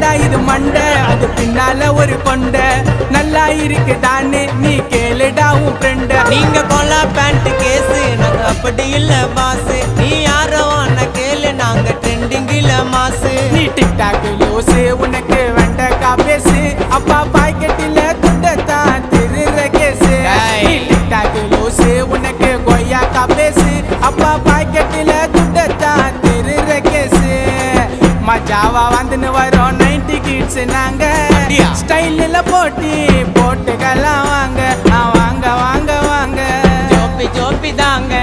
என்னடா இது மண்டை அது பின்னால ஒரு கொண்ட நல்லா இருக்கு தானே நீ கேளுடா உன் ஃப்ரெண்ட. நீங்க கொலா பேண்ட் கேஸு நாங்க அப்படி இல்ல பாசு. நீ யாரோ அண்ணா கேளு நாங்க ட்ரெண்டிங்கில மாசு. நீ டிக்டாக் லூசு உனக்கு வெண்டக்கா பேசு அப்பா பாக்கெட்டில துண்டத்தான் திருற கேசு. நீ டிக்டாக் லூசு உனக்கு கொய்யாக்கா பேசு அப்பா பாக்கெட்டில துண்டத்தான் திருற கேசு. மஜாவா வந்துன்னு வரோம் 90 கிட்ஸ் நாங்க ஸ்டைலில் போட்டி போட்டுக்கலாம் வாங்க வாங்க வாங்க வாங்க ஜோப்பி ஜோப்பி தாங்க.